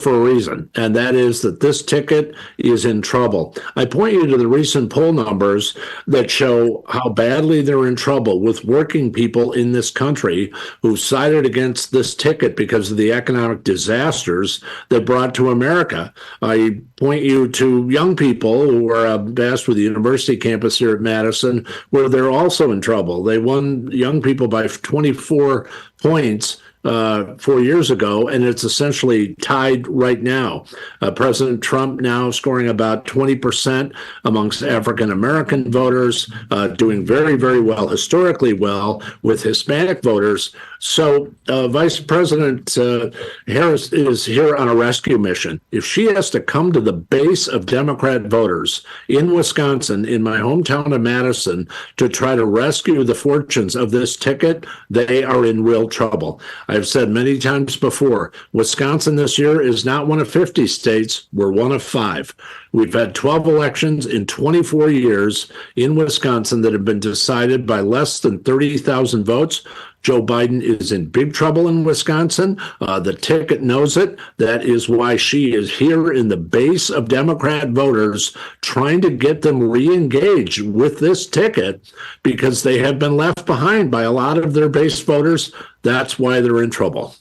for a reason, and that is that this ticket is in trouble. I point you to the recent poll numbers that show how badly they're in trouble with working people in this country who sided against this ticket because of the economic disasters that brought to America. I point you to young people who are vast with the university campus here at Madison, where they're also in trouble. They won young people by 24 points 4 years ago, and it's essentially tied right now. President Trump now scoring about 20% amongst African American voters, doing very, very well, historically well, with Hispanic voters. So Vice President Harris is here on a rescue mission. If she has to come to the base of Democrat voters in Wisconsin, in my hometown of Madison, to try to rescue the fortunes of this ticket, they are in real trouble. I've said many times before, Wisconsin this year is not one of 50 states. We're one of 5. We've had 12 elections in 24 years in Wisconsin that have been decided by less than 30,000 votes. Joe Biden is in big trouble in Wisconsin. The ticket knows it. That is why she is here in the base of Democrat voters, trying to get them re-engaged with this ticket because they have been left behind by a lot of their base voters. That's why they're in trouble.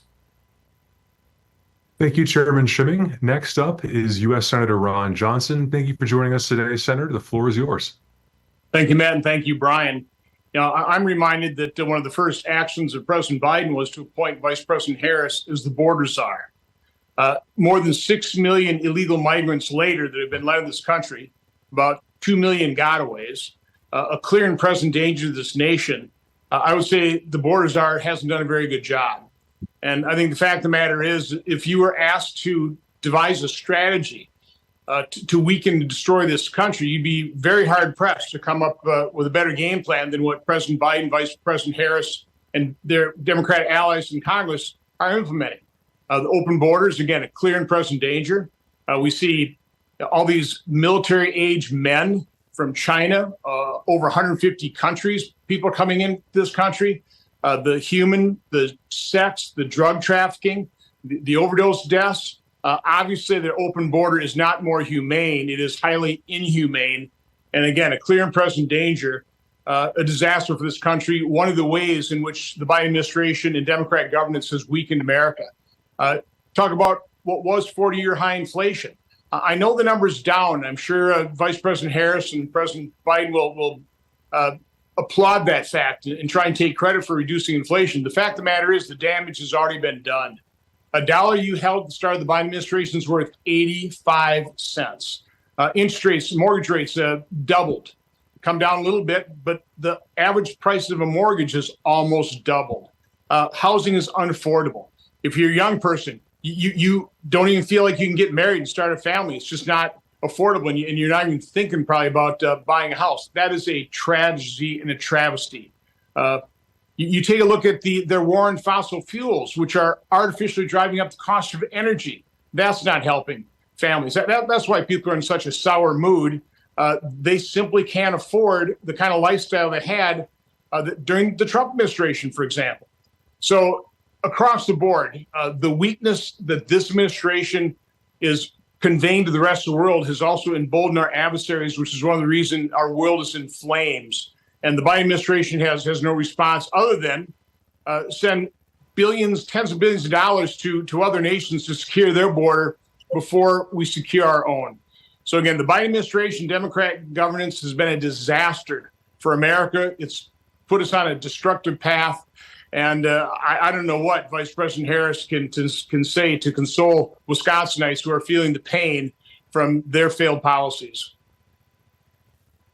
Thank you, Chairman Schimming. Next up is U.S. Senator Ron Johnson. Thank you for joining us today, Senator. The floor is yours. Thank you, Matt, and thank you, Bryan. I'm reminded that one of the first actions of President Biden was to appoint Vice President Harris as the border czar. More than 6 million illegal migrants later that have been led in this country, about 2 million gotaways, a clear and present danger to this nation. I would say the border czar hasn't done a very good job. And I think the fact of the matter is, if you were asked to devise a strategy to weaken and destroy this country, you'd be very hard pressed to come up with a better game plan than what President Biden, Vice President Harris, and their Democratic allies in Congress are implementing. The open borders, again, a clear and present danger. We see all these military-age men from China, over 150 countries, people coming into this country. The sex, the drug trafficking, the overdose deaths. Obviously, the open border is not more humane. It is highly inhumane. And again, a clear and present danger, a disaster for this country. One of the ways in which the Biden administration and Democrat governance has weakened America. Talk about what was 40-year high inflation. I know the number's down. I'm sure Vice President Harris and President Biden will applaud that fact and try and take credit for reducing inflation. The fact of the matter is the damage has already been done. A dollar you held at the start of the Biden administration is worth 85 cents. Interest rates, mortgage rates doubled, come down a little bit, but the average price of a mortgage has almost doubled. Housing is unaffordable. If you're a young person, you don't even feel like you can get married and start a family. It's just not affordable, and you're not even thinking probably about buying a house. That is a tragedy and a travesty. You take a look at their war on fossil fuels, which are artificially driving up the cost of energy. That's not helping families. That's why people are in such a sour mood. They simply can't afford the kind of lifestyle they had during the Trump administration, for example. So across the board, the weakness that this administration is conveying to the rest of the world has also emboldened our adversaries, which is one of the reasons our world is in flames. And the Biden administration has no response other than send billions, tens of billions of dollars to other nations to secure their border before we secure our own. So again, the Biden administration, Democrat governance has been a disaster for America. It's put us on a destructive path. And I don't know what Vice President Harris can say to console Wisconsinites who are feeling the pain from their failed policies.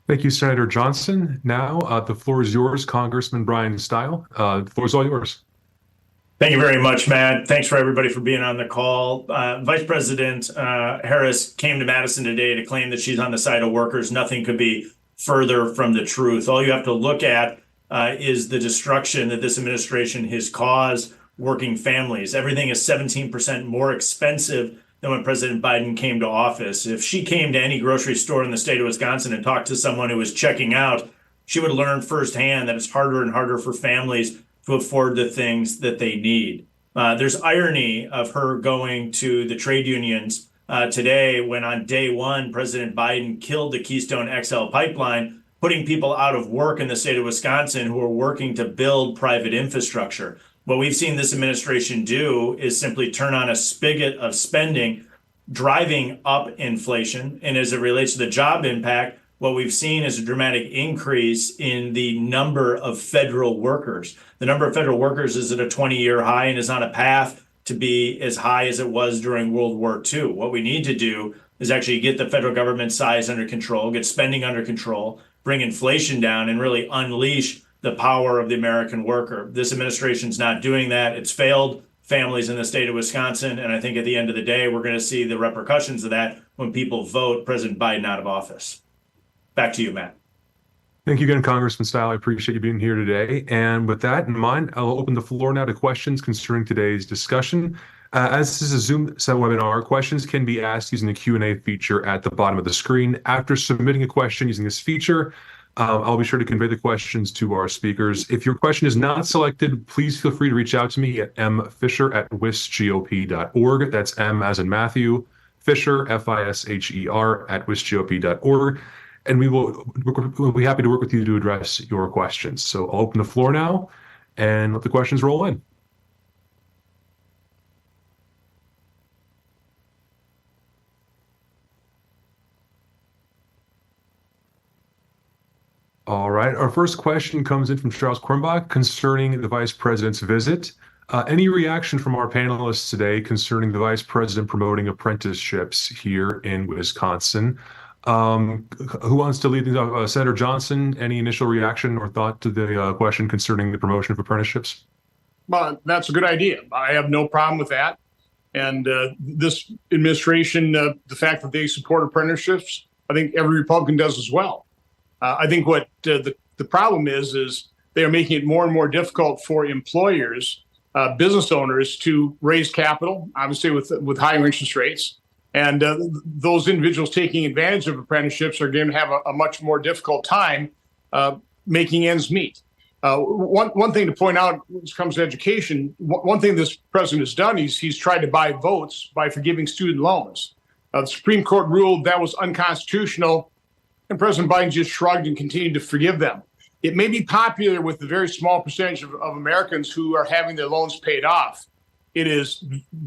Thank you, Senator Johnson. Now, the floor is yours, Congressman Bryan Steil. The floor is all yours. Thank you very much, Matt. Thanks for everybody for being on the call. Vice President Harris came to Madison today to claim that she's on the side of workers. Nothing could be further from the truth. All you have to look at is the destruction that this administration has caused working families. Everything is 17% more expensive than when President Biden came to office. If she came to any grocery store in the state of Wisconsin and talked to someone who was checking out, she would learn firsthand that it's harder and harder for families to afford the things that they need. There's irony of her going to the trade unions today when on day one, President Biden killed the Keystone XL pipeline, putting people out of work in the state of Wisconsin who are working to build private infrastructure. What we've seen this administration do is simply turn on a spigot of spending, driving up inflation. And as it relates to the job impact, what we've seen is a dramatic increase in the number of federal workers. The number of federal workers is at a 20-year high and is on a path to be as high as it was during World War II. What we need to do is actually get the federal government size under control, get spending under control, bring inflation down, and really unleash the power of the American worker. This administration's not doing that. It's failed families in the state of Wisconsin. And I think at the end of the day, we're going to see the repercussions of that when people vote President Biden out of office. Back to you, Matt. Thank you again, Congressman Steil. I appreciate you being here today. And with that in mind, I'll open the floor now to questions concerning today's discussion. As this is a Zoom webinar, questions can be asked using the Q&A feature at the bottom of the screen. After submitting a question using this feature, I'll be sure to convey the questions to our speakers. If your question is not selected, please feel free to reach out to me at mfisher@wisgop.org. That's M as in Matthew, Fisher, Fisher, at wisgop.org. And we'll be happy to work with you to address your questions. So I'll open the floor now and let the questions roll in. All right, our first question comes in from Charles Kornbach concerning the Vice President's visit. Any reaction from our panelists today concerning the Vice President promoting apprenticeships here in Wisconsin? Who wants to lead things off? Senator Johnson, any initial reaction or thought to the question concerning the promotion of apprenticeships? Well, that's a good idea. I have no problem with that. And this administration, the fact that they support apprenticeships, I think every Republican does as well. I think what the problem is they are making it more and more difficult for employers, business owners to raise capital, obviously with higher interest rates. And those individuals taking advantage of apprenticeships are going to have a much more difficult time making ends meet. One thing to point out when it comes to education, one thing this president has done, he's tried to buy votes by forgiving student loans. The Supreme Court ruled that was unconstitutional, and President Biden just shrugged and continued to forgive them. It may be popular with the very small percentage of Americans who are having their loans paid off. It is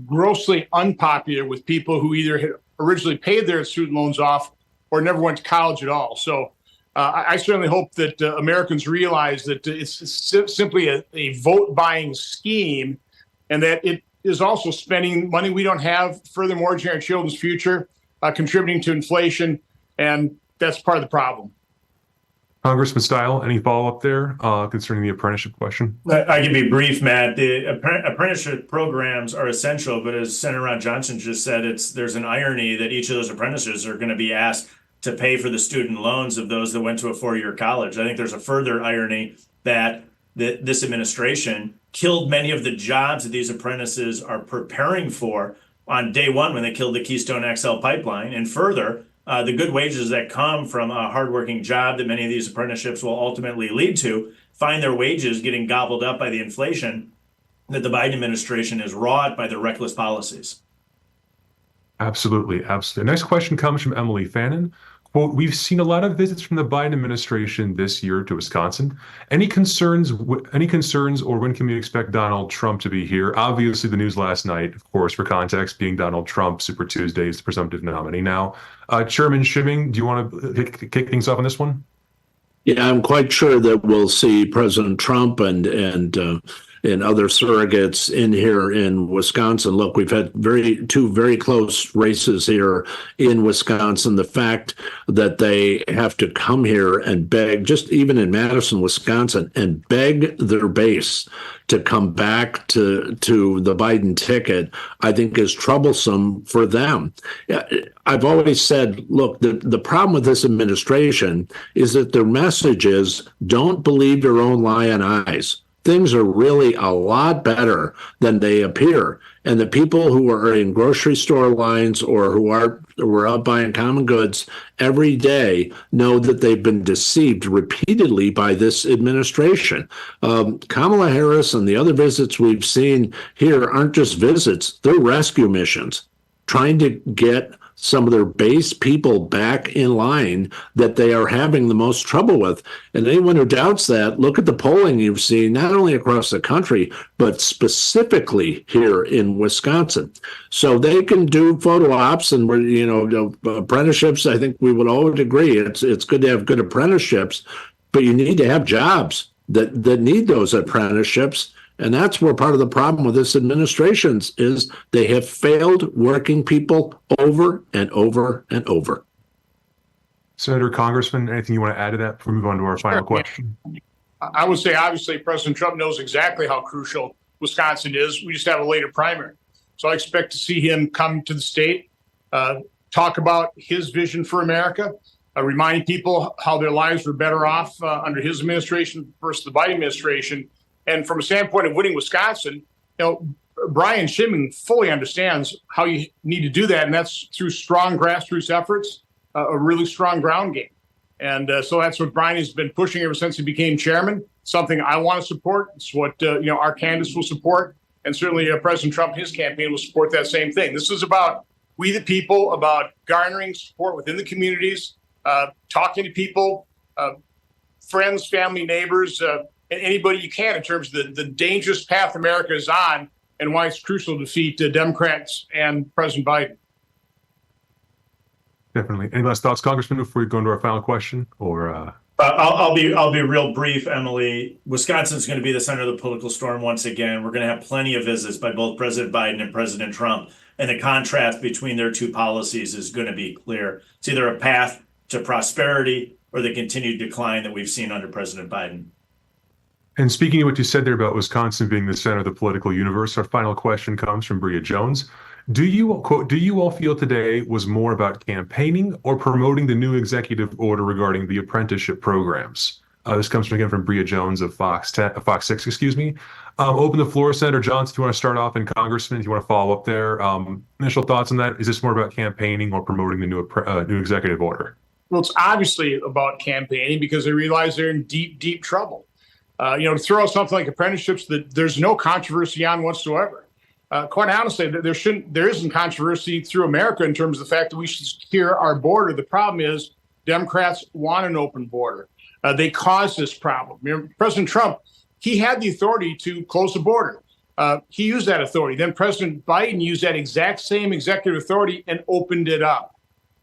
grossly unpopular with people who either had originally paid their student loans off or never went to college at all. So I certainly hope that Americans realize that it's simply a vote-buying scheme, and that it is also spending money we don't have, further mortgaging our children's future, contributing to inflation, and that's part of the problem. Congressman Steil, any follow-up there concerning the apprenticeship question? I can be brief, Matt. The apprenticeship programs are essential, but as Senator Ron Johnson just said, there's an irony that each of those apprentices are going to be asked to pay for the student loans of those that went to a four-year college. I think there's a further irony that this administration killed many of the jobs that these apprentices are preparing for on day one when they killed the Keystone XL pipeline, and further, the good wages that come from a hardworking job that many of these apprenticeships will ultimately lead to find their wages getting gobbled up by the inflation that the Biden administration has wrought by their reckless policies. Absolutely, absolutely. Next question comes from Emily Fannin. Quote, we've seen a lot of visits from the Biden administration this year to Wisconsin. Any concerns or when can we expect Donald Trump to be here? Obviously, the news last night, of course, for context, being Donald Trump, Super Tuesday is the presumptive nominee now. Chairman Schimming, do you want to kick things off on this one? Yeah, I'm quite sure that we'll see President Trump and other surrogates in here in Wisconsin. Look, we've had two very close races here in Wisconsin. The fact that they have to come here and beg, just even in Madison, Wisconsin, and beg their base to come back to the Biden ticket, I think is troublesome for them. I've always said, look, the problem with this administration is that their message is don't believe your own lying eyes. Things are really a lot better than they appear. And the people who are in grocery store lines or who are out buying common goods every day know that they've been deceived repeatedly by this administration. Kamala Harris and the other visits we've seen here aren't just visits, they're rescue missions, trying to get some of their base people back in line that they are having the most trouble with. And anyone who doubts that, look at the polling you've seen, not only across the country, but specifically here in Wisconsin. So they can do photo ops and, apprenticeships. I think we would all agree it's good to have good apprenticeships, but you need to have jobs that need those apprenticeships. And that's where part of the problem with this administration is they have failed working people over and over and over. Senator, Congressman, anything you want to add to that before we move on to our final question? I would say, obviously, President Trump knows exactly how crucial Wisconsin is. We just have a later primary. So I expect to see him come to the state, talk about his vision for America, remind people how their lives were better off under his administration versus the Biden administration. And from a standpoint of winning Wisconsin, Bryan Schimming fully understands how you need to do that, and that's through strong grassroots efforts, a really strong ground game. And so that's what Bryan has been pushing ever since he became chairman, something I want to support. It's what our candidates will support, and certainly President Trump and his campaign will support that same thing. This is about we the people, about garnering support within the communities, talking to people, friends, family, neighbors, and anybody you can in terms of the dangerous path America is on and why it's crucial to defeat Democrats and President Biden. Definitely. Any last thoughts, Congressman, before we go into our final question? Or I'll be real brief, Emily. Wisconsin's going to be the center of the political storm once again. We're going to have plenty of visits by both President Biden and President Trump, and the contrast between their two policies is going to be clear. It's either a path to prosperity or the continued decline that we've seen under President Biden. And speaking of what you said there about Wisconsin being the center of the political universe, our final question comes from Bria Jones. Do you all feel today was more about campaigning or promoting the new executive order regarding the apprenticeship programs? This comes again from Bria Jones of Fox 6, excuse me. Open the floor, Senator Johnson, if you want to start off, and Congressman, if you want to follow up there. Initial thoughts on that? Is this more about campaigning or promoting the new executive order? Well, it's obviously about campaigning because they realize they're in deep, deep trouble. To throw out something like apprenticeships that there's no controversy on whatsoever. Quite honestly, there isn't controversy through America in terms of the fact that we should secure our border. The problem is Democrats want an open border. They caused this problem. President Trump, he had the authority to close the border. He used that authority. Then President Biden used that exact same executive authority and opened it up.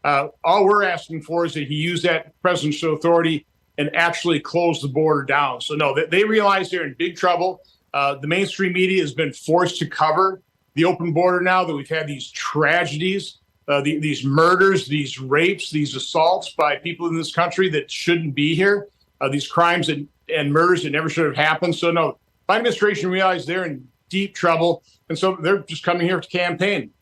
All we're asking for is that he use that presidential authority and actually close the border down. So no, they realize they're in big trouble. The mainstream media has been forced to cover the open border now that we've had these tragedies, these murders, these rapes, these assaults by people in this country that shouldn't be here, these crimes and murders that never should have happened. So no, my administration realized they're in deep trouble. And so they're just coming here to campaign.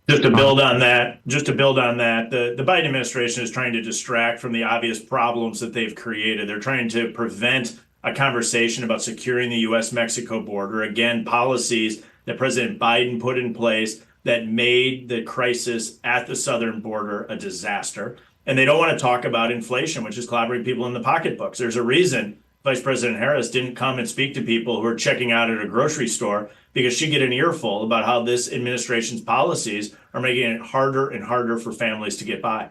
Just to build on that, the Biden administration is trying to distract from the obvious problems that they've created. They're trying to prevent a conversation about securing the U.S.-Mexico border. Again, policies that President Biden put in place that made the crisis at the southern border a disaster. And they don't want to talk about inflation, which is clobbering people in the pocketbooks. There's a reason Vice President Harris didn't come and speak to people who are checking out at a grocery store, because she get an earful about how this administration's policies are making it harder and harder for families to get by.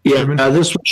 Yeah, this was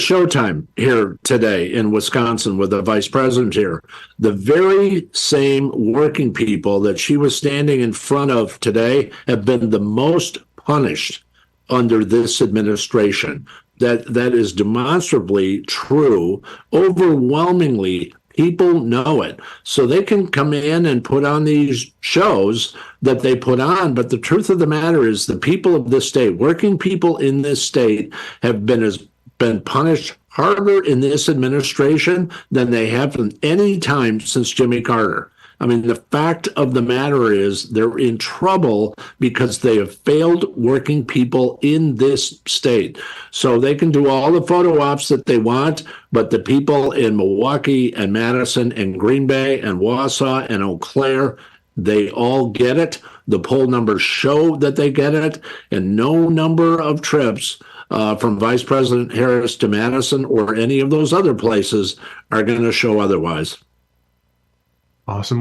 showtime here today in Wisconsin with the vice president here. The very same working people that she was standing in front of today have been the most punished under this administration. That is demonstrably true. Overwhelmingly, people know it. So they can come in and put on these shows that they put on. But the truth of the matter is the people of this state, working people in this state, have been punished harder in this administration than they have in any time since Jimmy Carter. I mean, the fact of the matter is they're in trouble because they have failed working people in this state. So they can do all the photo ops that they want, but the people in Milwaukee and Madison and Green Bay and Wausau and Eau Claire, they all get it. The poll numbers show that they get it, and no number of trips from Vice President Harris to Madison or any of those other places are going to show otherwise. Awesome.